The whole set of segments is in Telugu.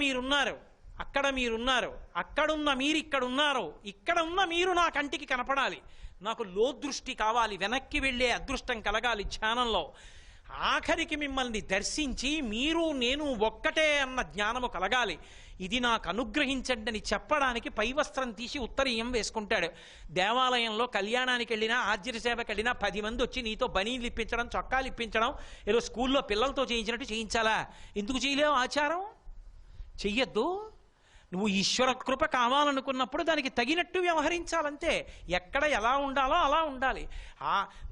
మీరున్నారు, అక్కడ మీరున్నారు, అక్కడున్న మీరు ఇక్కడున్నారు, ఇక్కడ ఉన్న మీరు నా కంటికి కనపడాలి, నాకు లోదృష్టి కావాలి, వెనక్కి వెళ్ళే అదృష్టం కలగాలి ధ్యానంలో, ఆఖరికి మిమ్మల్ని దర్శించి మీరు నేను ఒక్కటే అన్న జ్ఞానము కలగాలి, ఇది నాకు అనుగ్రహించండి అని చెప్పడానికి పై వస్త్రం తీసి ఉత్తరీయం వేసుకుంటాడు. దేవాలయంలో కళ్యాణానికి వెళ్ళినా ఆర్జిత సేవకి వెళ్ళినా 10 మంది వచ్చి నీతో బనీలు ఇప్పించడం, చొక్కాలు ఇప్పించడం, ఏదో స్కూల్లో పిల్లలతో చేయించినట్టు చేయించాలా? ఎందుకు చేయలేవు? ఆచారం చెయ్యొద్దు. నువ్వు ఈశ్వర కృప కావాలనుకున్నప్పుడు దానికి తగినట్టు వ్యవహరించాలంతే. ఎక్కడ ఎలా ఉండాలో అలా ఉండాలి.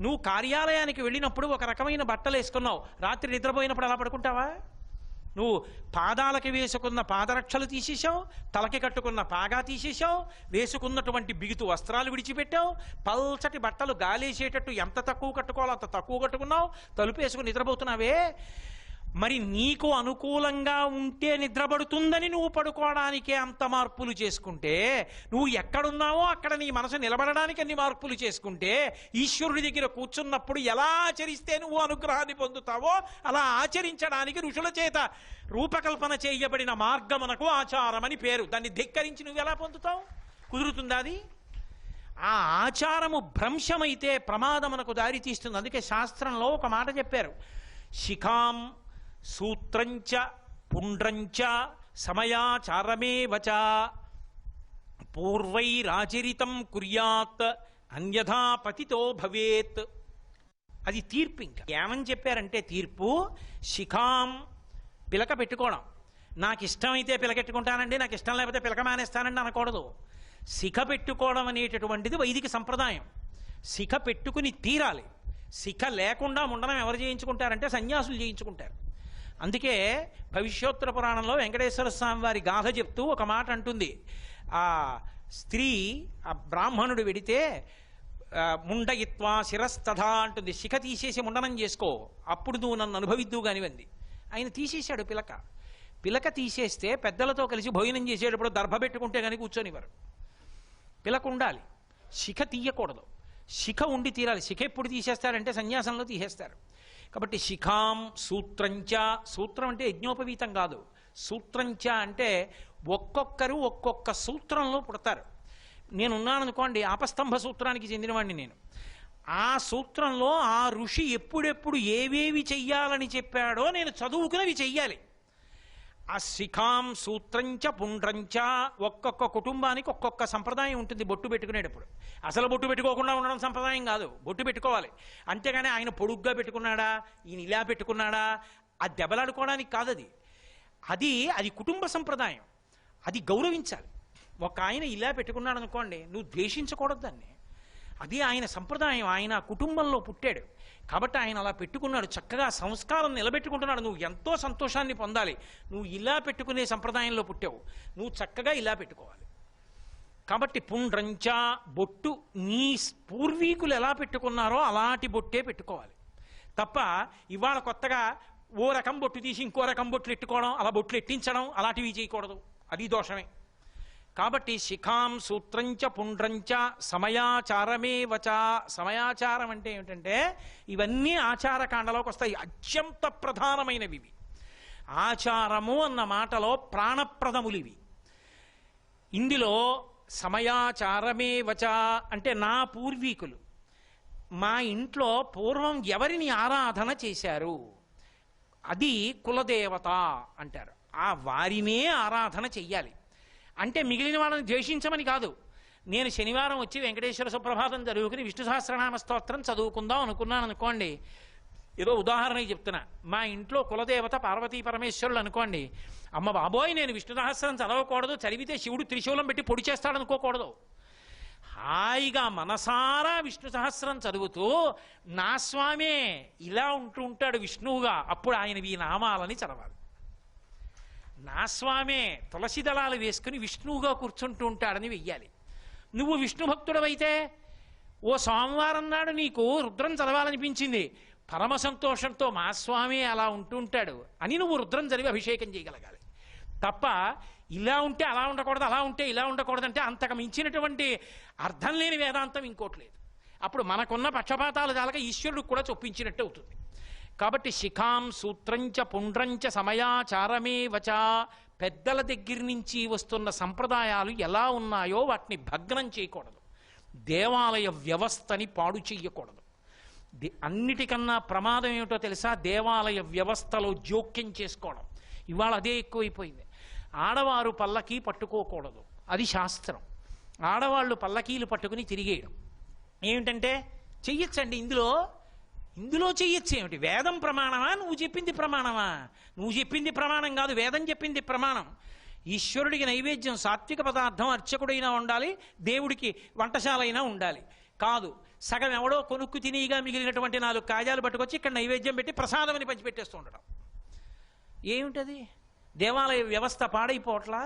నువ్వు కార్యాలయానికి వెళ్ళినప్పుడు ఒక రకమైన బట్టలు వేసుకున్నావు, రాత్రి నిద్రపోయినప్పుడు అలా పడుకుంటావా? నువ్వు పాదాలకి వేసుకున్న పాదరక్షలు తీసేసావు, తలకి కట్టుకున్న పాగా తీసేసావు, వేసుకున్నటువంటి బిగుతు వస్త్రాలు విడిచిపెట్టావు, పల్చటి బట్టలు గాలేసేటట్టు ఎంత తక్కువ కట్టుకోవాలో అంత తక్కువ కట్టుకున్నావు, తలుపు వేసుకుని నిద్రపోతున్నావే. మరి నీకు అనుకూలంగా ఉంటే నిద్రపడుతుందని నువ్వు పడుకోవడానికే అంత మార్పులు చేసుకుంటే, నువ్వు ఎక్కడున్నావో అక్కడ నీ మనసు నిలబడడానికి అన్ని మార్పులు చేసుకుంటే, ఈశ్వరుడి దగ్గర కూర్చున్నప్పుడు ఎలా ఆచరిస్తే నువ్వు అనుగ్రహాన్ని పొందుతావో అలా ఆచరించడానికి ఋషుల చేత రూపకల్పన చేయబడిన మార్గమునకు ఆచారమని పేరు. దాన్ని ధిక్కరించి నువ్వు ఎలా పొందుతావు? కుదురుతుందా అది? ఆ ఆచారము భ్రంశమైతే ప్రమాదమునకు దారి తీస్తుంది. అందుకే శాస్త్రంలో ఒక మాట చెప్పారు, శిఖాం సూత్రంచ పుండ్రంచ సమయాచారమేవచ పూర్వైరాచరితం కుర్యాత్ అన్యథా పతితో భవేత్. అది తీర్పు. ఇంకా ఏమని చెప్పారంటే తీర్పు, శిఖాం పిలక పెట్టుకోవడం. నాకు ఇష్టమైతే పిలకెట్టుకుంటానండి, నాకు ఇష్టం లేకపోతే పిలక మానేస్తానండి అనకూడదు. శిఖ పెట్టుకోవడం అనేటటువంటిది వైదిక సంప్రదాయం. శిఖ పెట్టుకుని తీరాలి. శిఖ లేకుండా ఉండడం ఎవరు చేయించుకుంటారంటే సన్యాసులు చేయించుకుంటారు. అందుకే భవిష్యోత్తర పురాణంలో వెంకటేశ్వర స్వామి వారి గాథ చెప్తూ ఒక మాట అంటుంది, ఆ స్త్రీ ఆ బ్రాహ్మణుడు వెడితే ముండయిత్వా శిరస్తథా అంటుంది, శిఖ తీసేసి ముండనం చేసుకో, అప్పుడు నువ్వు నన్ను అనుభవిద్దువు కానివ్వండి. ఆయన తీసేశాడు పిలక. పిలక తీసేస్తే పెద్దలతో కలిసి భోజనం చేసేటప్పుడు దర్భ పెట్టుకుంటే కానీ కూర్చొనివ్వరు. పిలక ఉండాలి, శిఖ తీయకూడదు. శిఖ ఉండి తీరాలి. శిఖ ఎప్పుడు తీసేస్తారంటే సన్యాసంలో తీసేస్తారు. కాబట్టి శిఖాం సూత్రంచ, సూత్రం అంటే యజ్ఞోపవీతం కాదు, సూత్రంచ అంటే ఒక్కొక్కరు ఒక్కొక్క సూత్రంలో పుడతారు. నేనున్నాననుకోండి, ఆపస్తంభ సూత్రానికి చెందినవాడిని నేను. ఆ సూత్రంలో ఆ ఋషి ఎప్పుడెప్పుడు ఏవేవి చెయ్యాలని చెప్పాడో నేను చదువుకునేవి చెయ్యాలి. ఆ శిఖాం సూత్రంచ పుండ్రంచ, ఒక్కొక్క కుటుంబానికి ఒక్కొక్క సంప్రదాయం ఉంటుంది బొట్టు పెట్టుకునేటప్పుడు. అసలు బొట్టు పెట్టుకోకుండా ఉండడం సంప్రదాయం కాదు, బొట్టు పెట్టుకోవాలి. అంతేగాని ఆయన పొడుగ్గా పెట్టుకున్నాడా, ఈయన ఇలా పెట్టుకున్నాడా, అది దెబ్బలాడుకోవడానికి కాదు. అది కుటుంబ సంప్రదాయం, అది గౌరవించాలి. ఒక ఆయన ఇలా పెట్టుకున్నాడు అనుకోండి, నువ్వు ద్వేషించకూడదు దాన్ని. అది ఆయన సంప్రదాయం, ఆయన కుటుంబంలో పుట్టాడు కాబట్టి ఆయన అలా పెట్టుకున్నాడు. చక్కగా సంస్కారం నిలబెట్టుకుంటున్నాడు. నువ్వు ఎంతో సంతోషాన్ని పొందాలి. నువ్వు ఇలా పెట్టుకునే సంప్రదాయంలో పుట్టావు, నువ్వు చక్కగా ఇలా పెట్టుకోవాలి. కాబట్టి పుండ్రంచ, బొట్టు నీ పూర్వీకులు ఎలా పెట్టుకున్నారో అలాంటి బొట్టే పెట్టుకోవాలి తప్ప ఇవాళ కొత్తగా ఓ రకం బొట్టు తీసి ఇంకో రకం బొట్లు ఎట్టుకోవడం, అలా బొట్లు ఎట్టించడం, అలాంటివి చేయకూడదు. అది దోషమే. కాబట్టి శిఖాం సూత్రంచ పుండ్రంచ సమయాచారమే వచ. సమయాచారం అంటే ఏమిటంటే ఇవన్నీ ఆచారకాండలోకి వస్తాయి, అత్యంత ప్రధానమైనవి. ఆచారము అన్న మాటలో ప్రాణప్రదములివి. ఇందులో సమయాచారమే వచ అంటే నా పూర్వీకులు మా ఇంట్లో పూర్వం ఎవరిని ఆరాధన చేశారు, అది కులదేవత అంటారు. ఆ వారినే ఆరాధన చెయ్యాలి. అంటే మిగిలిన వాళ్ళని ద్వేషించమని కాదు. నేను శనివారం వచ్చి వెంకటేశ్వర సుప్రభాతం చదువుకుని విష్ణు సహస్రనామ స్తోత్రం చదువుకుందాం అనుకున్నాను అనుకోండి, ఏదో ఉదాహరణకి చెప్తున్నా, మా ఇంట్లో కులదేవత పార్వతీ పరమేశ్వరులు అనుకోండి, అమ్మ బాబోయ్ నేను విష్ణు సహస్రం చదవకూడదు, చదివితే శివుడు త్రిశూలం పెట్టి పొడి చేస్తాడనుకోకూడదు. హాయిగా మనసారా విష్ణు సహస్రం చదువుతూ నా స్వామే ఇలా ఉంటాడు విష్ణువుగా, అప్పుడు ఆయన ఈ నామాలని చదవాలి. నా స్వామే తులసి దళాలు వేసుకుని విష్ణువుగా కూర్చుంటూ ఉంటాడని వెయ్యాలి. నువ్వు విష్ణు భక్తుడవైతే ఓ సోమవారం నాడు నీకు రుద్రం చదవాలనిపించింది, పరమ సంతోషంతో మా స్వామి అలా ఉంటుంటాడు అని నువ్వు రుద్రం చదివి అభిషేకం చేయగలగాలి తప్ప ఇలా ఉంటే అలా ఉండకూడదు, అలా ఉంటే ఇలా ఉండకూడదంటే అంతకు మించినటువంటి అర్థం లేని వేదాంతం ఇంకోటి లేదు. అప్పుడు మనకున్న పక్షపాతాలు చాలక ఈశ్వరుడికి కూడా చొప్పించినట్టు అవుతుంది. కాబట్టి శిఖాం సూత్రంచ పుండ్రంచ సమయాచారమే వచ పెద్దల దగ్గర నుంచి వస్తున్న సంప్రదాయాలు ఎలా ఉన్నాయో వాటిని భగ్నం చేయకూడదు. దేవాలయ వ్యవస్థని పాడు చెయ్యకూడదు. అన్నిటికన్నా ప్రమాదం ఏమిటో తెలుసా? దేవాలయ వ్యవస్థలో జోక్యం చేసుకోవడం. ఇవాళ అదే ఎక్కువైపోయింది. ఆడవారు పల్లకీ పట్టుకోకూడదు, అది శాస్త్రం. ఆడవాళ్ళు పల్లకీలు పట్టుకుని తిరిగేయడం ఏమిటంటే చెయ్యొచ్చండి, ఇందులో చెయ్యొచ్చు ఏమిటి? వేదం ప్రమాణమా? నువ్వు చెప్పింది ప్రమాణమా? నువ్వు చెప్పింది ప్రమాణం కాదు, వేదం చెప్పింది ప్రమాణం. ఈశ్వరుడికి నైవేద్యం సాత్విక పదార్థం అర్చకుడైనా ఉండాలి, దేవుడికి వంటశాల అయినా ఉండాలి. కాదు, సగం ఎవడో కొనుక్కు తినిగా మిగిలినటువంటి 4 కాజాలు పట్టుకొచ్చి ఇక్కడ నైవేద్యం పెట్టి ప్రసాదమని పంచిపెట్టేస్తూ ఉండడం ఏమిటది? దేవాలయ వ్యవస్థ పాడైపోవట్లా?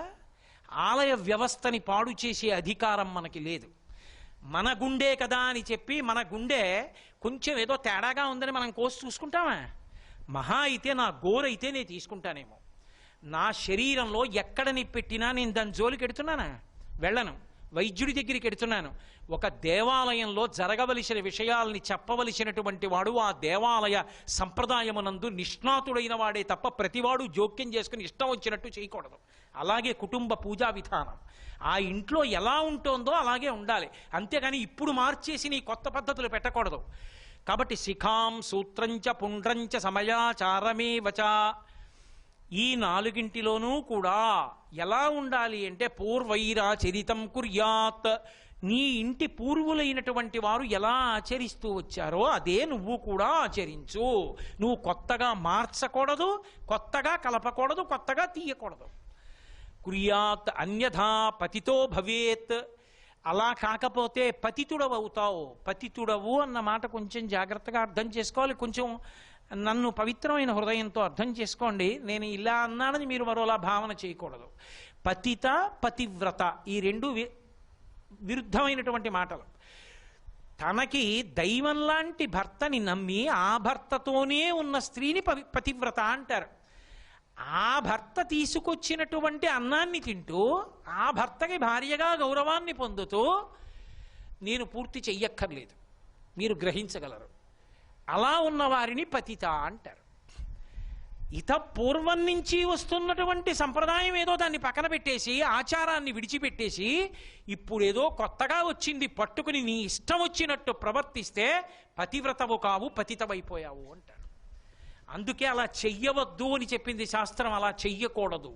ఆలయ వ్యవస్థని పాడు చేసే అధికారం మనకి లేదు. మన గుండె కదా అని చెప్పి మన గుండె కొంచెం ఏదో తేడాగా ఉందని మనం కోసి చూసుకుంటామా? మహా అయితే నా గోరైతే నేను తీసుకుంటానేమో. నా శరీరంలో ఎక్కడ పెట్టినా నేను దాని జోలికి ఎడుతున్నానా? వెళ్ళను. వైద్యుడి దగ్గరికి ఎడుతున్నాను. ఒక దేవాలయంలో జరగవలసిన విషయాల్ని చెప్పవలసినటువంటి వాడు ఆ దేవాలయ సంప్రదాయమునందు నిష్ణాతుడైన వాడే తప్ప ప్రతివాడు జోక్యం చేసుకుని ఇష్టం వచ్చినట్టు చేయకూడదు. అలాగే కుటుంబ పూజా విధానం ఆ ఇంట్లో ఎలా ఉంటుందో అలాగే ఉండాలి. అంతేగాని ఇప్పుడు మార్చేసి నీ కొత్త పద్ధతులు పెట్టకూడదు. కాబట్టి శిఖాం సూత్రంచ పుండ్రంచ సమయాచారమే వచ, ఈ 4గింటిలోనూ కూడా ఎలా ఉండాలి అంటే పూర్వైరాచరితం కుర్యాత్, నీ ఇంటి పూర్వులైనటువంటి వారు ఎలా ఆచరిస్తూ వచ్చారో అదే నువ్వు కూడా ఆచరించు. నువ్వు కొత్తగా మార్చకూడదు, కొత్తగా కలపకూడదు, కొత్తగా తీయకూడదు. కుర్యాత్ అన్యథా పతితో భవేత్, అలా కాకపోతే పతితుడవవుతావు. పతితుడవు అన్న మాట కొంచెం జాగ్రత్తగా అర్థం చేసుకోవాలి. కొంచెం నన్ను పవిత్రమైన హృదయంతో అర్థం చేసుకోండి. నేను ఇలా అన్నానని మీరు మరోలా భావన చేయకూడదు. పతిత పతివ్రత ఈ 2 విరుద్ధమైనటువంటి మాటలు. తనకి దైవం లాంటి భర్తని నమ్మి ఆ భర్తతోనే ఉన్న స్త్రీని పతివ్రత అంటారు. ఆ భర్త తీసుకొచ్చినటువంటి అన్నాన్ని తింటూ ఆ భర్తకి భార్యగా గౌరవాన్ని పొందుతూ నేను పూర్తి చెయ్యక్కర్లేదు, మీరు గ్రహించగలరు. అలా ఉన్న వారిని పతిత అంటారు. పూర్వం నుంచి వస్తున్నటువంటి సంప్రదాయం ఏదో దాన్ని పక్కన పెట్టేసి ఆచారాన్ని విడిచిపెట్టేసి ఇప్పుడేదో కొత్తగా వచ్చింది పట్టుకుని నీ ఇష్టం వచ్చినట్టు ప్రవర్తిస్తే పతివ్రతవు కావు, పతితవైపోయావు అంటారు. అందుకే అలా చెయ్యవద్దు అని చెప్పింది శాస్త్రం. అలా చెయ్యకూడదు.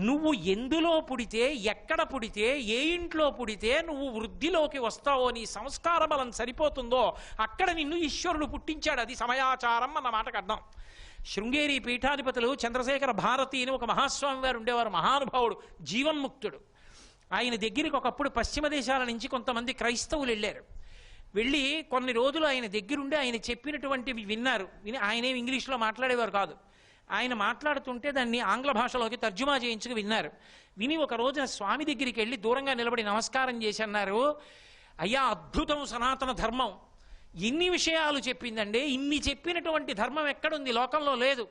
నువ్వు ఎందులో పుడితే, ఎక్కడ పుడితే, ఏ ఇంట్లో పుడితే నువ్వు వృద్ధిలోకి వస్తావో, నీ సంస్కార బలం సరిపోతుందో అక్కడ నిన్ను ఈశ్వరుడు పుట్టించాడు. అది సమయాచారం అన్న మాటకు అర్థం. శృంగేరి పీఠాధిపతులు చంద్రశేఖర భారతి అని ఒక మహాస్వామి వారు ఉండేవారు. మహానుభావుడు, జీవన్ముక్తుడు. ఆయన దగ్గరికి ఒకప్పుడు పశ్చిమ దేశాల నుంచి కొంతమంది క్రైస్తవులు వెళ్ళారు. వెళ్ళి కొన్ని రోజులు ఆయన దగ్గరుండి ఆయన చెప్పినటువంటివి విన్నారు. ఆయనేం ఇంగ్లీష్లో మాట్లాడేవారు కాదు. ఆయన మాట్లాడుతుంటే దాన్ని ఆంగ్ల భాషలోకి తర్జుమా చేయించుకు విన్నారు. విని ఒక రోజున స్వామి దగ్గరికి వెళ్ళి దూరంగా నిలబడి నమస్కారం చేసి అన్నారు, అయ్యా అద్భుతం సనాతన ధర్మం, ఇన్ని విషయాలు చెప్పిందండి, ఇన్ని చెప్పినటువంటి ధర్మం ఎక్కడుంది, లోకంలో లేదు.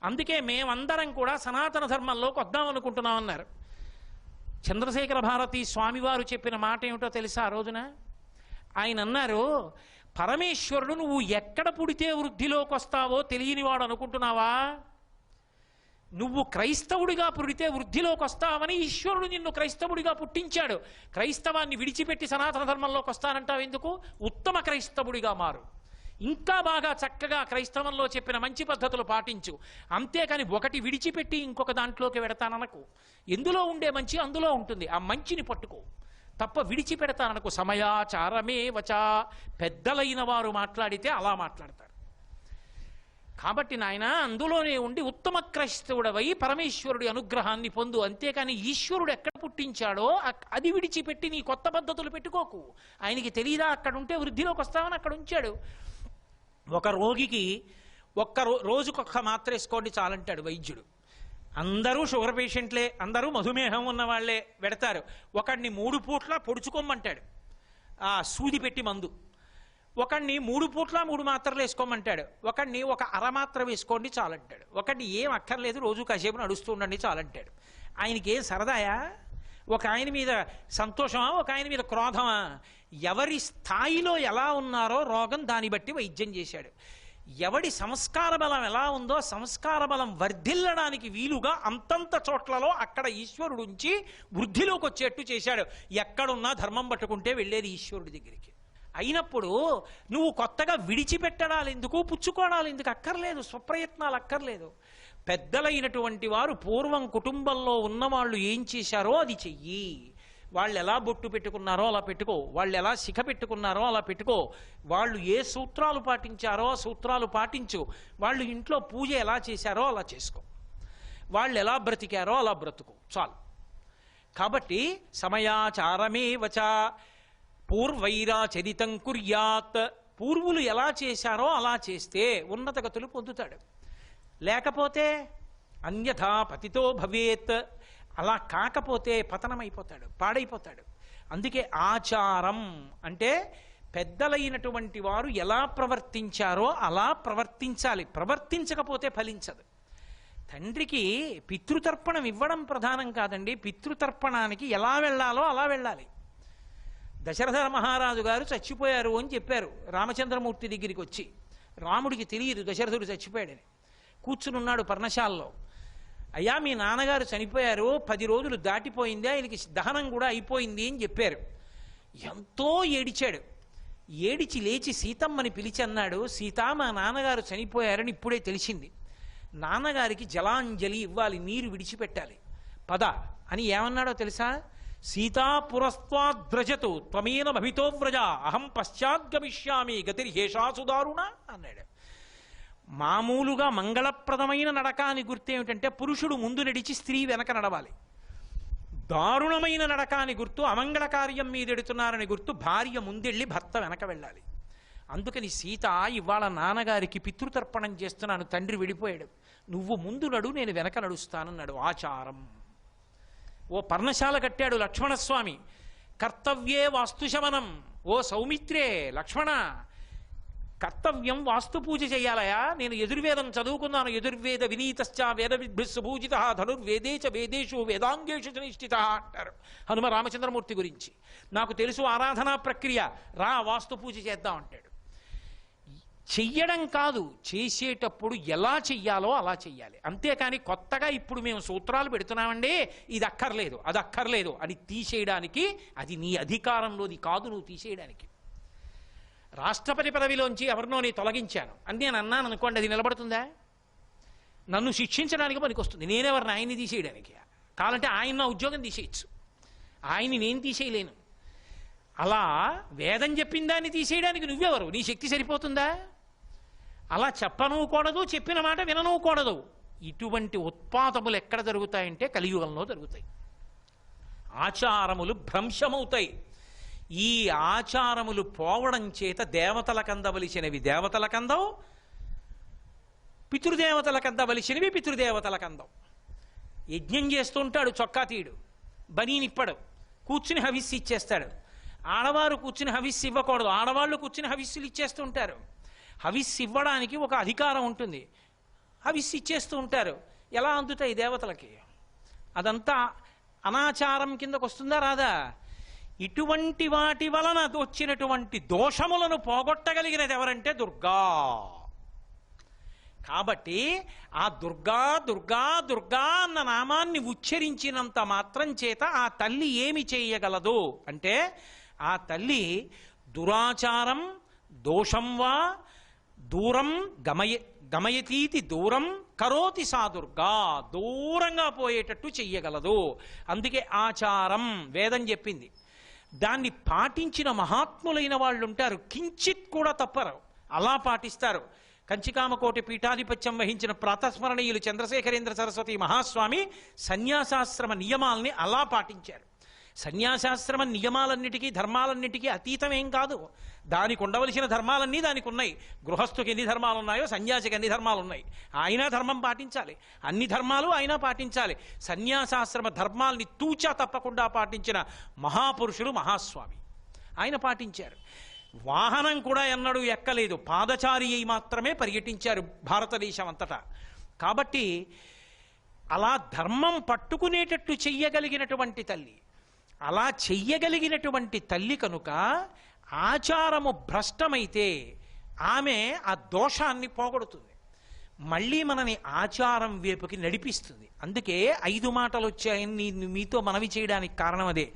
అందుకే మేమందరం కూడా సనాతన ధర్మంలోకి వద్దామనుకుంటున్నాం అన్నారు. చంద్రశేఖర భారతి స్వామివారు చెప్పిన మాట ఏమిటో తెలుసా? ఆ రోజున ఆయన అన్నారు, పరమేశ్వరుడు నువ్వు ఎక్కడ పుడితే వృద్ధిలోకి వస్తావో తెలియనివాడు అనుకుంటున్నావా? నువ్వు క్రైస్తవుడిగా పుడితే వృద్ధిలోకి వస్తావని ఈశ్వరుడు నిన్ను క్రైస్తవుడిగా పుట్టించాడు. క్రైస్తవాన్ని విడిచిపెట్టి సనాతన ధర్మంలోకి వస్తానంటావు ఎందుకు? ఉత్తమ క్రైస్తవుడిగా మారు, ఇంకా బాగా చక్కగా క్రైస్తవంలో చెప్పిన మంచి పద్ధతులు పాటించు. అంతేకాని ఒకటి విడిచిపెట్టి ఇంకొక దాంట్లోకి వెడతాననకు. ఎందులో ఉండే మంచి అందులో ఉంటుంది, ఆ మంచిని పట్టుకో తప్ప విడిచిపెడతాననకు. సమయాచారమే వచా, పెద్దలైన వారు మాట్లాడితే అలా మాట్లాడతారు. కాబట్టి నాయన అందులోనే ఉండి ఉత్తమ క్రైస్తవుడవై పరమేశ్వరుడి అనుగ్రహాన్ని పొందు. అంతేకాని ఈశ్వరుడు ఎక్కడ పుట్టించాడో అది విడిచిపెట్టి నీ కొత్త పద్ధతులు పెట్టుకోకు. ఆయనకి తెలియదా అక్కడ ఉంటే వృద్ధిలోకి వస్తామని అక్కడ ఉంచాడు. ఒక రోగికి రోజుకొక్క మాత్ర వేసుకోండి చాలంటాడు వైద్యుడు. అందరూ షుగర్ పేషెంట్లే, అందరూ మధుమేహం ఉన్న వాళ్లే పెడతారు. ఒకడిని 3 పూట్ల పొడుచుకోమంటాడు ఆ సూది పెట్టి మందు. ఒకడిని 3 పూట్ల 3 మాత్రలు వేసుకోమంటాడు. ఒకడిని ఒక అరమాత్ర వేసుకోండి చాలంటాడు. ఒకడిని ఏం అక్కర్లేదు, రోజు కాసేపు నడుస్తూ ఉండండి చాలంటాడు. ఆయనకి ఏం సరదాయా? ఒక ఆయన మీద సంతోషమా, ఒక ఆయన మీద క్రోధమా? ఎవరి స్థాయిలో ఎలా ఉన్నారో రోగం దాన్ని బట్టి వైద్యం చేశాడు. ఎవడి సంస్కార బలం ఎలా ఉందో సంస్కార బలం వర్ధిల్లడానికి వీలుగా అంతంత చోట్లలో అక్కడ ఈశ్వరుడు ఉంచి వృద్ధిలోకి వచ్చేట్టు చేశాడు. ఎక్కడున్నా ధర్మం పట్టుకుంటే వెళ్ళేది ఈశ్వరుడి దగ్గరికి. అయినప్పుడు నువ్వు కొత్తగా విడిచిపెట్టడాలు ఎందుకు, పుచ్చుకోవడాలు ఎందుకు అక్కర్లేదు, స్వప్రయత్నాలు అక్కర్లేదు. పెద్దలైనటువంటి వారు పూర్వం కుటుంబంలో ఉన్నవాళ్ళు ఏం చేశారో అది చెయ్యి. వాళ్ళు ఎలా బొట్టు పెట్టుకున్నారో అలా పెట్టుకో, వాళ్ళు ఎలా శిఖ పెట్టుకున్నారో అలా పెట్టుకో, వాళ్ళు ఏ సూత్రాలు పాటించారో సూత్రాలు పాటించు, వాళ్ళు ఇంట్లో పూజ ఎలా చేశారో అలా చేసుకో, వాళ్ళు ఎలా బ్రతికారో అలా బ్రతుకు, చాలు. కాబట్టి సమయాచారమే వచ పూర్వైరాచరితం కుర్యాత్, పూర్వులు ఎలా చేశారో అలా చేస్తే ఉన్నత గతులు పొందుతాడు. లేకపోతే అన్యథా పతితో భవేత్, అలా కాకపోతే పతనమైపోతాడు, పాడైపోతాడు. అందుకే ఆచారం అంటే పెద్దలైనటువంటి వారు ఎలా ప్రవర్తించారో అలా ప్రవర్తించాలి, ప్రవర్తించకపోతే ఫలించదు. తండ్రికి పితృతర్పణం ఇవ్వడం ప్రధానం కాదండి, పితృతర్పణానికి ఎలా వెళ్ళాలో అలా వెళ్ళాలి. దశరథ మహారాజు గారు చచ్చిపోయారు అని చెప్పారు రామచంద్రమూర్తి దగ్గరికి వచ్చి. రాముడికి తెలియదు దశరథుడు చచ్చిపోయాడని. కూర్చునున్నాడు పర్ణశాలలో. అయ్యా మీ నాన్నగారు చనిపోయారు, 10 రోజులు దాటిపోయింది, ఆయనకి దహనం కూడా అయిపోయింది అని చెప్పారు. ఎంతో ఏడిచాడు. ఏడిచి లేచి సీతమ్మని పిలిచి అన్నాడు, సీత మా నాన్నగారు చనిపోయారని ఇప్పుడే తెలిసింది, నాన్నగారికి జలాంజలి ఇవ్వాలి, నీరు విడిచిపెట్టాలి, పద అని ఏమన్నాడో తెలుసా? సీతా పురస్త్వాద్వ్రజతు త్వమేన భవితో వ్రజ అహం పశ్చాద్గమిష్యామి గతిర్హేషాసు దారుణ అన్నాడు. మామూలుగా మంగళప్రదమైన నడక అని గుర్తేమిటంటే పురుషుడు ముందు నడిచి స్త్రీ వెనక నడవాలి. దారుణమైన నడక అని గుర్తు అమంగళ కార్యం మీదెడుతున్నారని గుర్తు భార్య ముందెళ్ళి భర్త వెనక వెళ్ళాలి. అందుకని సీత ఇవాళ నాన్నగారికి పితృతర్పణం చేస్తున్నాను, తండ్రి విడిపోయాడు, నువ్వు ముందు నడు నేను వెనక నడుస్తానన్నాడు. ఆచారం. ఓ పర్ణశాల కట్టాడు లక్ష్మణస్వామి. కర్తవ్యే వాస్తుశమనం. ఓ సౌమిత్రే లక్ష్మణ, కర్తవ్యం వాస్తు పూజ చేయాలయా. నేను యజుర్వేదం చదువుకున్నాను, యజుర్వేద వినీతశ్చ వేద విభ్రస్సుభూజిత ధనుర్వేదేచ వేదేషు వేదాంగేషు నిష్ఠిత అంటారు హనుమ రామచంద్రమూర్తి గురించి. నాకు తెలుసు ఆరాధనా ప్రక్రియ, రా వాస్తు పూజ చేద్దాం అంటాడు. చెయ్యడం కాదు, చేసేటప్పుడు ఎలా చెయ్యాలో అలా చెయ్యాలి. అంతేకాని కొత్తగా ఇప్పుడు మేము సూత్రాలు పెడుతున్నామండి, ఇది అక్కర్లేదు అది అక్కర్లేదు అని తీసేయడానికి అది నీ అధికారంలోది కాదు, నువ్వు తీసేయడానికి. రాష్ట్రపతి పదవిలోంచి ఎవరినో నేను తొలగించాను అని నేను అన్నాను అనుకోండి, అది నిలబడుతుందా? నన్ను శిక్షించడానికి పనికొస్తుంది. నేనెవరిని ఆయన్ని తీసేయడానికి? కావాలంటే ఆయన నా ఉద్యోగం తీసేయచ్చు, ఆయన్ని నేను తీసేయలేను. అలా వేదం చెప్పిన దాన్ని తీసేయడానికి నువ్వెవరు? నీ శక్తి సరిపోతుందా? అలా చెప్పనూకూడదు, చెప్పిన మాట విననూకూడదు. ఇటువంటి ఉత్పాతములు ఎక్కడ జరుగుతాయంటే కలియుగంలో జరుగుతాయి. ఆచారములు భ్రంశమవుతాయి. ఈ ఆచారములు పోవడం చేత దేవతలకు అందవలసినవి దేవతలకు అందవు, పితృదేవతలకు అందవలసినవి పితృదేవతలకు అందవు. యజ్ఞం చేస్తుంటాడు, చొక్కా తీయడు, బనీనిప్పడు, కూర్చుని హవిస్సు ఇచ్చేస్తాడు. ఆడవారు కూర్చుని హవిస్సు ఇవ్వకూడదు, ఆడవాళ్ళు కూర్చుని హవిస్సులు ఇచ్చేస్తూ ఉంటారు. హవిస్సు ఇవ్వడానికి ఒక అధికారం ఉంటుంది, హవిస్సు ఇచ్చేస్తూ ఉంటారు. ఎలా అందుతాయి దేవతలకి? అదంతా అనాచారం కిందకు వస్తుందా రాదా? ఇటువంటి వాటి వలన వచ్చినటువంటి దోషములను పోగొట్టగలిగినది ఎవరంటే దుర్గా. కాబట్టి ఆ దుర్గా దుర్గా దుర్గా అన్న నామాన్ని ఉచ్చరించినంత మాత్రం చేత ఆ తల్లి ఏమి చేయగలదు అంటే, ఆ తల్లి దురాచారం దోషం వా దూరం గమయతీతి దూరం కరోతి సా దుర్గా, దూరంగా పోయేటట్టు చెయ్యగలదు. అందుకే ఆచారం వేదం చెప్పింది. దాన్ని పాటించిన మహాత్ములైన వాళ్ళు ఉంటారు, కించిత్ కూడా తప్పరు, అలా పాటిస్తారు. కంచికామకోటి పీఠాధిపత్యం వహించిన ప్రాతస్మరణీయులు చంద్రశేఖరేంద్ర సరస్వతి మహాస్వామి సన్యాసాశ్రమ నియమాల్ని అలా పాటించారు. సన్యాసాశ్రమ నియమాలన్నిటికీ ధర్మాలన్నిటికీ అతీతమేం కాదు, దానికి ఉండవలసిన ధర్మాలన్నీ దానికి ఉన్నాయి. గృహస్థుకి ఎన్ని ధర్మాలు ఉన్నాయో సన్యాసికి అన్ని ధర్మాలు ఉన్నాయి. ఆయన ధర్మం పాటించాలి, అన్ని ధర్మాలు ఆయన పాటించాలి. సన్యాసాశ్రమ ధర్మాల్ని తూచా తప్పకుండా పాటించిన మహాపురుషుడు మహాస్వామి, ఆయన పాటించారు. వాహనం కూడా ఎన్నడూ ఎక్కలేదు, పాదచారి అయి మాత్రమే పర్యటించారు భారతదేశం అంతటా. కాబట్టి అలా ధర్మం పట్టుకునేటట్టు చెయ్యగలిగినటువంటి తల్లి, అలా చెయ్యగలిగినటువంటి తల్లి కనుక ఆచారము భ్రష్టమైతే ఆమె ఆ దోషాన్ని పోగొడుతుంది, మళ్ళీ మనని ఆచారం వైపుకి నడిపిస్తుంది. అందుకే 5 మాటలు వచ్చాయని మీతో మనవి చేయడానికి కారణం అదే.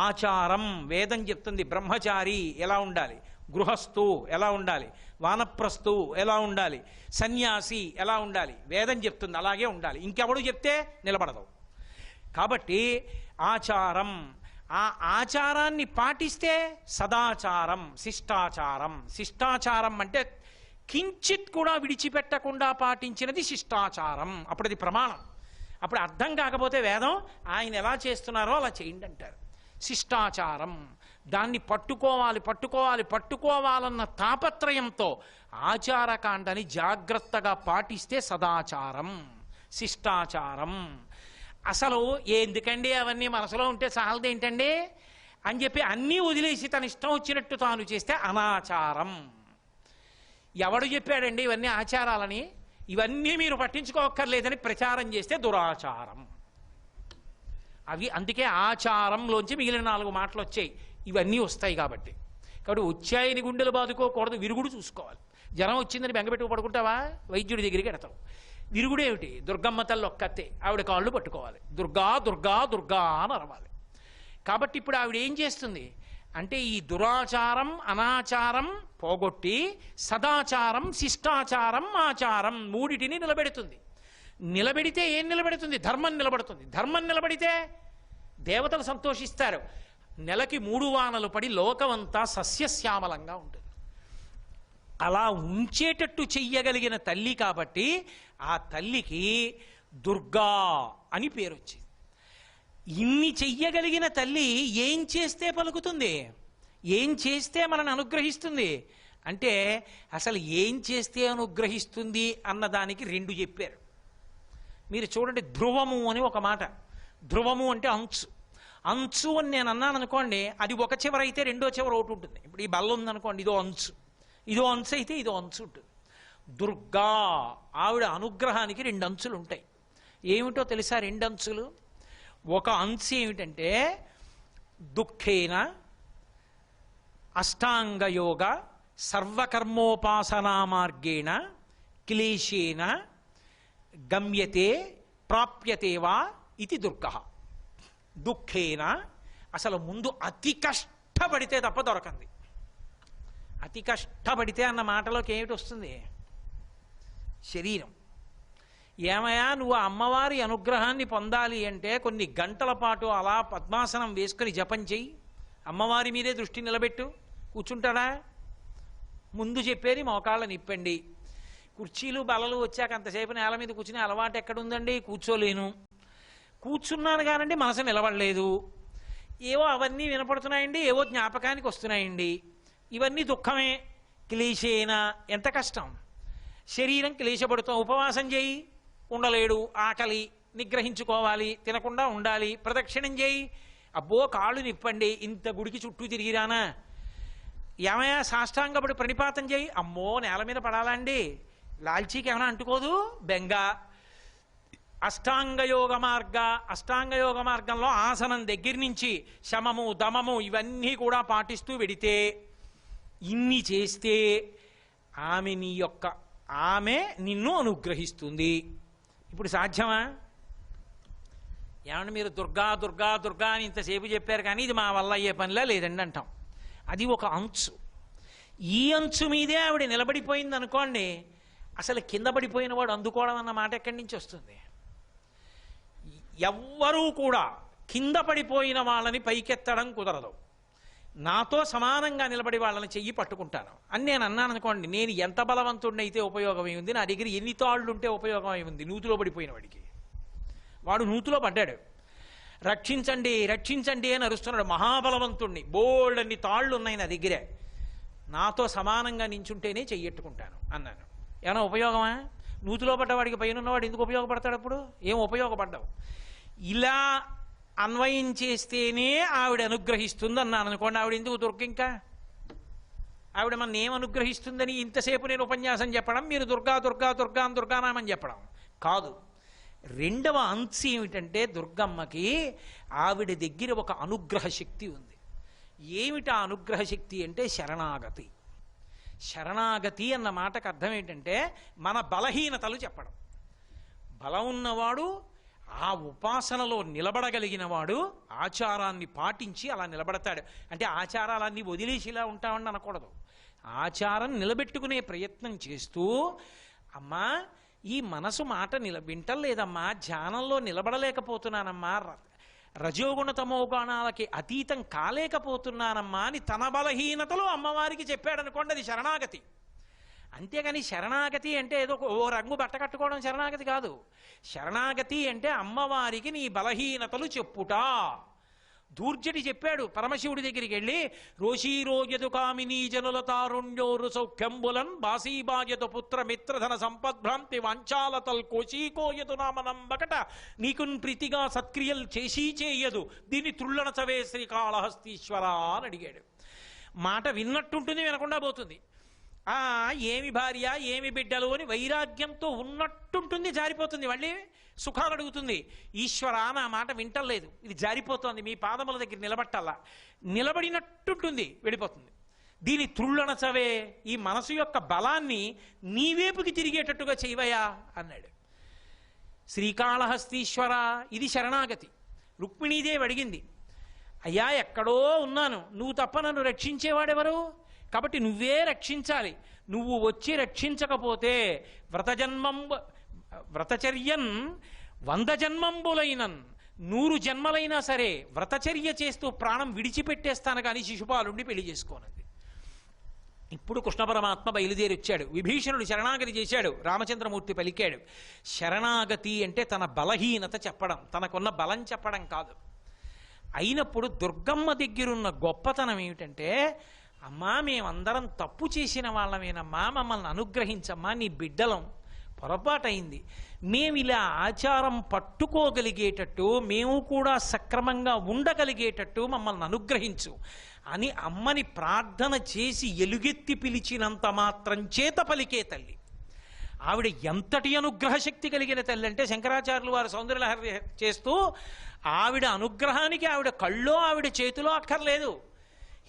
ఆచారం, వేదం చెప్తుంది బ్రహ్మచారి ఎలా ఉండాలి, గృహస్థు ఎలా ఉండాలి, వానప్రస్థు ఎలా ఉండాలి, సన్యాసి ఎలా ఉండాలి, వేదం చెప్తుంది అలాగే ఉండాలి. ఇంకెవడు చెప్తే నిలబడదు. కాబట్టి ఆచారం, ఆ ఆచారాన్ని పాటిస్తే సదాచారం, శిష్టాచారం. శిష్టాచారం అంటే కించిత్ కూడా విడిచిపెట్టకుండా పాటించినది శిష్టాచారం. అప్పుడు అది ప్రమాణం. అప్పుడు అర్థం కాకపోతే వేదం ఆయన ఎలా చేస్తున్నారో అలా చేయండి అంటారు. శిష్టాచారం, దాన్ని పట్టుకోవాలన్న తాపత్రయంతో ఆచారకాండని జాగ్రత్తగా పాటిస్తే సదాచారం, శిష్టాచారం. అసలు ఎందుకండి అవన్నీ మనసులో ఉంటే చాలదేంటండి అని చెప్పి అన్నీ వదిలేసి తన ఇష్టం వచ్చినట్టు తాను చేస్తే అనాచారం. ఎవడు చెప్పాడండి ఇవన్నీ ఆచారాలని? ఇవన్నీ మీరు పట్టించుకోక్కర్లేదని ప్రచారం చేస్తే దురాచారం. అవి అందుకే ఆచారంలోంచి మిగిలిన 4 మాటలు వచ్చాయి. ఇవన్నీ వస్తాయి కాబట్టి వచ్చాయని గుండెలు బాదుకోకూడదు, విరుగుడు చూసుకోవాలి. జ్వరం వచ్చిందని బెంగపెట్టుకు పడుకుంటావా? వైద్యుడి దగ్గరికి ఎడతావు. విరుగుడేమిటి? దుర్గమ్మ తల్లి ఒక్కతే, ఆవిడ కాళ్ళు పట్టుకోవాలి, దుర్గా దుర్గా దుర్గా అని అరవాలి. కాబట్టి ఇప్పుడు ఆవిడ ఏం చేస్తుంది అంటే ఈ దురాచారం, అనాచారం పోగొట్టి సదాచారం, శిష్టాచారం, ఆచారం 3టిని నిలబెడుతుంది. నిలబెడితే ఏం నిలబెడుతుంది? ధర్మం నిలబడుతుంది. ధర్మం నిలబడితే దేవతలు సంతోషిస్తారు. నెలకి 3 వానలు పడి లోకమంతా సస్యశ్యామలంగా ఉంటుంది. అలా ఉంచేటట్టు చెయ్యగలిగిన తల్లి కాబట్టి ఆ తల్లికి దుర్గా అని పేరు వచ్చింది. ఇన్ని చెయ్యగలిగిన తల్లి ఏం చేస్తే పలుకుతుంది, ఏం చేస్తే మనల్ని అనుగ్రహిస్తుంది అంటే అసలు ఏం చేస్తే అనుగ్రహిస్తుంది అన్నదానికి 2 చెప్పారు. మీరు చూడండి, ధ్రువము అని ఒక మాట. ధ్రువము అంటే అంచు. అంచు అని నేను అన్నాను అనుకోండి, అది ఒక చివర అయితే రెండో చివర ఒకటి ఉంటుంది. ఇప్పుడు ఈ బల్ల ఉందనుకోండి, ఇదో అంచు, ఇదో అంచు అయితే ఇదో అంచు ఉంటుంది. దుర్గా ఆవిడ అనుగ్రహానికి 2 అంచులు ఉంటాయి. ఏమిటో తెలుసా 2 అంచులు? ఒక అంశం ఏమిటంటే దుఃఖేన అష్టాంగయోగ సర్వకర్మోపాసనా మార్గేణ క్లేశేన గమ్యతే ప్రాప్యతే వా ఇది దుర్గః. దుఃఖేన అసలు ముందు అతి కష్టపడితే తప్ప దొరకంది. అతి కష్టపడితే అన్న మాటలోకి ఏమిటి వస్తుంది? శరీరం. ఏమయ్యా నువ్వు అమ్మవారి అనుగ్రహాన్ని పొందాలి అంటే కొన్ని గంటల పాటు అలా పద్మాసనం వేసుకుని జపం చెయ్యి, అమ్మవారి మీదే దృష్టి నిలబెట్టు. కూర్చుంటాడా? ముందు చెప్పేది మోకాళ్ళ నిప్పండి. కుర్చీలు బలలు వచ్చాక అంతసేపు నేల మీద కూర్చుని అలవాటు ఎక్కడుందండి? కూర్చోలేను. కూర్చున్నాను కానండి మనసు నిలబడలేదు. ఏవో అవన్నీ వినపడుతున్నాయండి, ఏవో జ్ఞాపకానికి వస్తున్నాయండి. ఇవన్నీ దుఃఖమే. క్లేశేన ఎంత కష్టం. శరీరం క్లేశపడుతాం. ఉపవాసం చేయి, ఉండలేడు. ఆకలి నిగ్రహించుకోవాలి, తినకుండా ఉండాలి. ప్రదక్షిణం చేయి, అబ్బో కాళ్ళు నిప్పండి, ఇంత గుడికి చుట్టూ తిరిగిరానా. ఏమయ్యా సాష్టాంగపడి ప్రణిపాతం చేయి, అమ్మో నేల మీద పడాలా అండి, లాల్చీకి ఏమైనా అంటుకోదు, బెంగ. అష్టాంగయోగ మార్గంలో ఆసనం దగ్గర నుంచి శమము దమము ఇవన్నీ కూడా పాటిస్తూ వెడితే, ఇన్ని చేస్తే ఆమె నిన్ను అనుగ్రహిస్తుంది. ఇప్పుడు సాధ్యమా? ఏమన్నా మీరు దుర్గా దుర్గా దుర్గా అని ఇంతసేపు చెప్పారు కానీ ఇది మా వల్ల అయ్యే పనిలా లేదండి అంటాం. అది ఒక అంచు. ఈ అంచు మీదే ఆవిడ నిలబడిపోయింది అనుకోండి, అసలు కింద పడిపోయిన వాడు అందుకోవడం అన్న మాట ఎక్కడి నుంచి వస్తుంది? ఎవ్వరూ కూడా కింద పడిపోయిన వాళ్ళని పైకెత్తడం కుదరదు. నాతో సమానంగా నిలబడి వాళ్ళని చెయ్యి పట్టుకుంటాను అని నేను అన్నాను అనుకోండి, నేను ఎంత బలవంతుడిని అయితే ఉపయోగమై ఉంది, నా దగ్గర ఎన్ని తాళ్ళు ఉంటే ఉపయోగమై ఉంది. నూతిలో పడిపోయిన వాడికి, వాడు నూతిలో పడ్డాడు, రక్షించండి రక్షించండి అని అరుస్తున్నాడు. మహాబలవంతుణ్ణి, బోల్డ్ అన్ని తాళ్ళు ఉన్నాయి నా దగ్గరే, నాతో సమానంగా నించుంటేనే చెయ్యట్టుకుంటాను అన్నాను. ఏమైనా ఉపయోగమా? నూతిలో పడ్డవాడికి పైన ఉన్నవాడు ఎందుకు ఉపయోగపడతాడు? అప్పుడు ఏం ఉపయోగపడ్డావు? ఇలా అన్వయం చేస్తేనే ఆవిడ అనుగ్రహిస్తుంది అన్నాను అనుకోండి. ఆవిడ ఎందుకు దుర్గ? ఇంకా ఆవిడ మన ఏం అనుగ్రహిస్తుందని ఇంతసేపు నేను ఉపన్యాసం చెప్పడం, మీరు దుర్గా దుర్గా దుర్గా అని దుర్గానామని చెప్పడం కాదు. 2వ అంశం ఏమిటంటే దుర్గమ్మకి ఆవిడ దగ్గర ఒక అనుగ్రహ శక్తి ఉంది. ఏమిటా అనుగ్రహ శక్తి అంటే శరణాగతి. శరణాగతి అన్న మాటకు అర్థం ఏంటంటే మన బలహీనతలు చెప్పడం. బలం ఉన్నవాడు ఆ ఉపాసనలో నిలబడగలిగిన వాడు ఆచారాన్ని పాటించి అలా నిలబడతాడు. అంటే ఆచారాలన్నీ వదిలేసి ఇలా ఉంటామని అనకూడదు. ఆచారం నిలబెట్టుకునే ప్రయత్నం చేస్తూ, అమ్మా ఈ మనసు మాట వింటలేదమ్మా, ధ్యానంలో నిలబడలేకపోతున్నానమ్మా, రజోగుణ తమోగుణాలకి అతీతం కాలేకపోతున్నానమ్మా అని తన బలహీనతలు అమ్మవారికి చెప్పాడనుకోండి, అది శరణాగతి. అంతేగాని శరణాగతి అంటే ఏదో ఓ రంగు బట్ట కట్టుకోవడం శరణాగతి కాదు. శరణాగతి అంటే అమ్మవారికి నీ బలహీనతలు చెప్పుట. దూర్జటి చెప్పాడు పరమశివుడి దగ్గరికి వెళ్ళి, రోషీరోయదు కామినీ జనుల తారుణ్యోరు సౌఖ్యంబులన్ బాసీబాయదు పుత్ర మిత్రధన సంపద్భ్రాంతి వాంఛాలతల్ కోశీకోయదు నామనంబకట నీకున్ ప్రీతిగా సత్క్రియలు చేసి చేయదు దీన్ని త్రుళ్ళనచవే శ్రీకాళహస్తీశ్వర అని అడిగాడు. మాట విన్నట్టుంటుంది, వినకుండా పోతుంది. ఏమి భార్య ఏమి బిడ్డలు అని వైరాగ్యంతో ఉన్నట్టుంటుంది, జారిపోతుంది. మళ్ళీ సుఖాలు అడుగుతుంది. ఈశ్వర నా మాట వింటలేదు, ఇది జారిపోతుంది, మీ పాదముల దగ్గర నిలబట్టాలా, నిలబడినట్టుంటుంది, వెళ్ళిపోతుంది. దీని త్రుళ్ళనచవే, ఈ మనసు యొక్క బలాన్ని నీవేపుకి తిరిగేటట్టుగా చేయవయా అన్నాడు. శ్రీకాళహస్తీశ్వర, ఇది శరణాగతి. రుక్మిణీదేవి అడిగింది, అయ్యా ఎక్కడో ఉన్నాను, నువ్వు తప్ప నన్ను రక్షించేవాడెవరు? కాబట్టి నువ్వే రక్షించాలి. నువ్వు వచ్చి రక్షించకపోతే వ్రతచర్యన్ 100 జన్మంబులైనన్ 100 జన్మలైనా సరే వ్రతచర్య చేస్తూ ప్రాణం విడిచిపెట్టేస్తాను కానీ శిశుపాలుండి పెళ్లి చేసుకోనంది. ఇప్పుడు కృష్ణ పరమాత్మ బయలుదేరి వచ్చాడు. విభీషణుడు శరణాగతి చేశాడు, రామచంద్రమూర్తి పలికాడు. శరణాగతి అంటే తన బలహీనత చెప్పడం, తనకున్న బలం చెప్పడం కాదు. అయినప్పుడు దుర్గమ్మ దగ్గరున్న గొప్పతనం ఏమిటంటే, అమ్మా మేమందరం తప్పు చేసిన వాళ్ళమేనమ్మా, మమ్మల్ని అనుగ్రహించమ్మా, నీ బిడ్డలం, పొరపాటైంది, మేము ఇలా ఆచారం పట్టుకోగలిగేటట్టు, మేము కూడా సక్రమంగా ఉండగలిగేటట్టు మమ్మల్ని అనుగ్రహించు అని అమ్మని ప్రార్థన చేసి ఎలుగెత్తి పిలిచినంత మాత్రం చేత పలికే తల్లి. ఆవిడ ఎంతటి అనుగ్రహ శక్తి కలిగిన తల్లి అంటే, శంకరాచార్యులు వారు సౌందర్యలహరి చేస్తూ ఆవిడ అనుగ్రహానికి ఆవిడ కళ్ళో ఆవిడ చేతిలో అక్కర్లేదు.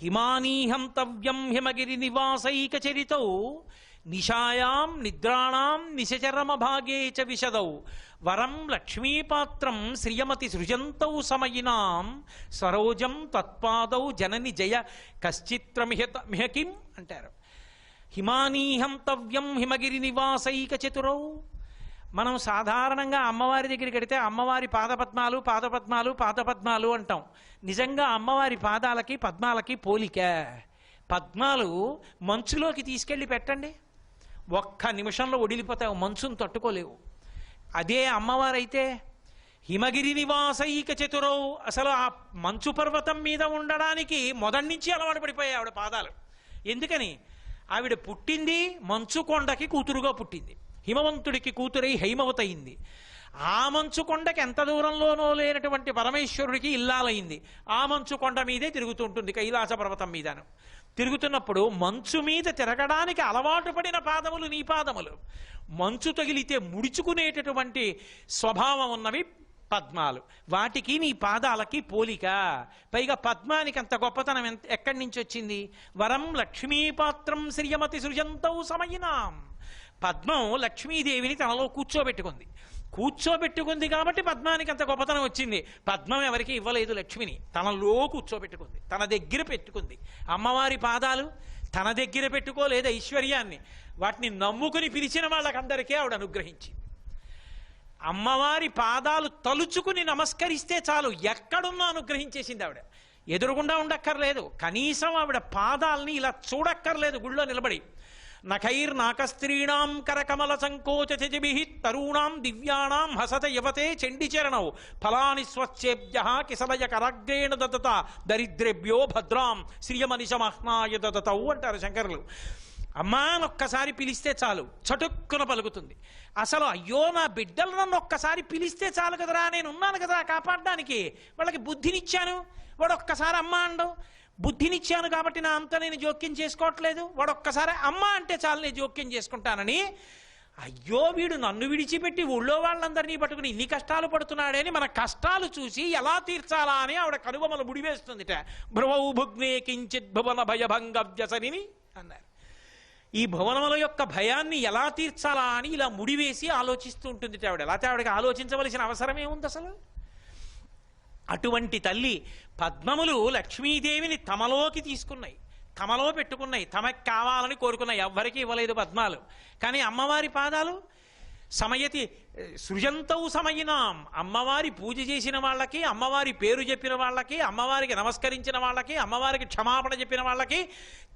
హిమానీహంతవ్యం హిమగిరి నివాసైక చరితౌ నిశాయాం నిద్రాణాం నిశచరమ భాగే చ విశదౌ వరం లక్ష్మీపాత్రం శ్రియమతి సృజంతౌ సమయినాం సరోజం తత్పాదౌ జనని జయ కశ్చిత్రమిహకిం అంటారు. హిమానీహంతవ్యం హిమగిరి నివాసైక చతురౌ. మనం సాధారణంగా అమ్మవారి దగ్గరికి వెడితే అమ్మవారి పాదపద్మాలు పాదపద్మాలు పాదపద్మాలు అంటాం. నిజంగా అమ్మవారి పాదాలకి పద్మాలకి పోలిక. పద్మాలు మంచులోకి తీసుకెళ్ళి పెట్టండి, ఒక్క నిమిషంలో ఒడిలిపోతావు, మంచును తట్టుకోలేవు. అదే అమ్మవారైతే హిమగిరి నివాసైక చతురౌ, అసలు ఆ మంచు పర్వతం మీద ఉండడానికి మొదటి నుంచి అలవాటు పడిపోయాయి ఆవిడ పాదాలు. ఎందుకని? ఆవిడ పుట్టింది మంచు కొండకి కూతురుగా పుట్టింది, హిమవంతుడికి కూతురై హైమవతయింది. ఆ మంచు కొండకి ఎంత దూరంలోనో లేనటువంటి పరమేశ్వరుడికి ఇల్లాలైంది. ఆ మంచు కొండ మీదే తిరుగుతుంటుంది, కైలాస పర్వతం మీదను. తిరుగుతున్నప్పుడు మంచు మీద తిరగడానికి అలవాటు పడిన పాదములు నీ పాదములు. మంచు తగిలితే ముడుచుకునేటటువంటి స్వభావం ఉన్నవి పద్మాలు. వాటికి నీ పాదాలకి పోలిక. పైగా పద్మానికి అంత గొప్పతనం ఎక్కడి నుంచి వచ్చింది? వరం లక్ష్మీపాత్రం శ్రియమతి సృజంతౌ సమయినాం. పద్మం లక్ష్మీదేవిని తనలో కూర్చోబెట్టుకుంది కాబట్టి పద్మానికి అంత గొప్పతనం వచ్చింది. పద్మం ఎవరికి ఇవ్వలేదు, లక్ష్మిని తనలో కూర్చోబెట్టుకుంది, తన దగ్గర పెట్టుకుంది. అమ్మవారి పాదాలు తన దగ్గర పెట్టుకోలేదు ఐశ్వర్యాన్ని, వాటిని నమ్ముకుని పిలిచిన వాళ్ళకందరికీ ఆవిడ అనుగ్రహించింది. అమ్మవారి పాదాలు తలుచుకుని నమస్కరిస్తే చాలు, ఎక్కడున్నా అనుగ్రహించేసింది ఆవిడ. ఎదురుగుండా ఉండక్కర్లేదు, కనీసం ఆవిడ పాదాలని ఇలా చూడక్కర్లేదు గుళ్ళో నిలబడి. నఖైర్నాకస్త్రీణాం కరకమల సంకోచభిః తరుణాం దివ్యానాం హసత యవతే చండిచరణౌ ఫలాని స్వచ్ఛేభ్యః కిసలయ కరాగ్రేణ దదత దరిద్రేభ్యో భద్రాం శ్రియమనిశమహ్నాయ దదతౌ అంటారు శంకరులు. అమ్మా నొక్కసారి పిలిస్తే చాలు, చటుక్కున పలుకుతుంది. అసలు అయ్యో నా బిడ్డలు నన్ను ఒక్కసారి పిలిస్తే చాలు కదరా, నేను ఉన్నాను కదా కాపాడడానికి, వాళ్ళకి బుద్ధినిచ్చాను, వాడు ఒక్కసారి అమ్మ అండవు. బుద్ధినిచ్చాను కాబట్టి నా అంతా నేను జోక్యం చేసుకోవట్లేదు, వాడు ఒక్కసారి అమ్మ అంటే చాలు నేను జోక్యం చేసుకుంటానని, అయ్యో వీడు నన్ను విడిచిపెట్టి ఊళ్ళో వాళ్ళందరినీ పట్టుకుని ఇన్ని కష్టాలు పడుతున్నాడని మన కష్టాలు చూసి ఎలా తీర్చాలా అని ఆవిడ కనుబొమలు ముడివేస్తుందిట. భ్రువౌ భుగ్నే కించిత్ భువన భయభంగ వ్యసనిని అన్నారు. ఈ భువనముల యొక్క భయాన్ని ఎలా తీర్చాలా అని ఇలా ముడివేసి ఆలోచిస్తూ ఉంటుంది ఆవిడ. లేకపోతే ఆవిడకి ఆలోచించవలసిన అవసరం ఏముంది అసలు? అటువంటి తల్లి పద్మములు లక్ష్మీదేవిని తమలోకి తీసుకున్నాయి, తమలో పెట్టుకున్నాయి, తమకు కావాలని కోరుకున్నాయి. ఎవ్వరికీ ఇవ్వలేదు పద్మాలు. కానీ అమ్మవారి పాదాలు సమయతి సృజంతవు సమయినాం, అమ్మవారి పూజ చేసిన వాళ్ళకి, అమ్మవారి పేరు చెప్పిన వాళ్ళకి, అమ్మవారికి నమస్కరించిన వాళ్ళకి, అమ్మవారికి క్షమాపణ చెప్పిన వాళ్ళకి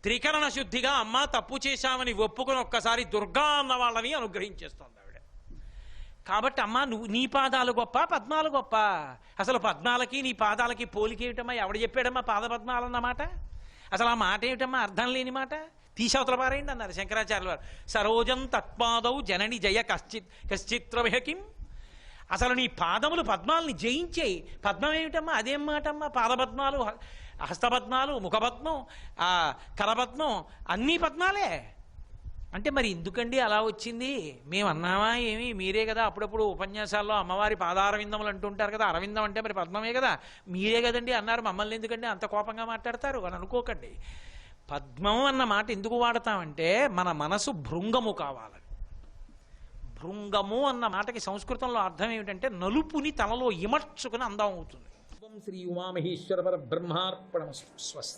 త్రికరణ శుద్ధిగా అమ్మ తప్పు చేశామని ఒప్పుకొని ఒక్కసారి దుర్గా అన్న వాళ్ళని అనుగ్రహించేస్తోంది ఆవిడ. కాబట్టి అమ్మ నువ్వు నీ పాదాలు గొప్ప, పద్మాలు గొప్ప. అసలు పద్మాలకి నీ పాదాలకి పోలికేమిటమ్మా? ఎవడు చెప్పాడమ్మా పాద పద్మాలన్నమాట? అసలు ఆ మాట ఏమిటమ్మా? అర్థం లేని మాట. తీసవతల పారేయండి అన్నారు శంకరాచార్యుల వారు. సరోజం తత్పాదౌ జనని జయ కశ్చిత్రమిహకిం. అసలు నీ పాదములు పద్మాలని జయించేయి. పద్మం ఏమిటమ్మా? అదేం మాటమ్మా? పాదపద్మాలు, హస్తపద్మాలు, ముఖపద్మం, కరపద్మం అన్నీ పద్మాలే అంటే మరి ఎందుకండి అలా వచ్చింది? మేము అన్నామా ఏమి? మీరే కదా అప్పుడప్పుడు ఉపన్యాసాల్లో అమ్మవారి పాదారవిందములు అంటుంటారు కదా, అరవిందం అంటే మరి పద్మమే కదా, మీరే కదండి అన్నారు, మమ్మల్ని ఎందుకండి అంత కోపంగా మాట్లాడతారు అని అనుకోకండి. పద్మం అన్న మాట ఎందుకు వాడతామంటే మన మనసు భృంగము కావాలి. భృంగము అన్న మాటకి సంస్కృతంలో అర్థం ఏమిటంటే నలుపుని తనలో ఇమర్చుకుని అందం అవుతుంది. శ్రీ ఉమామహేశ్వర పరబ్రహ్మార్పణమస్తు. స్వస్తి.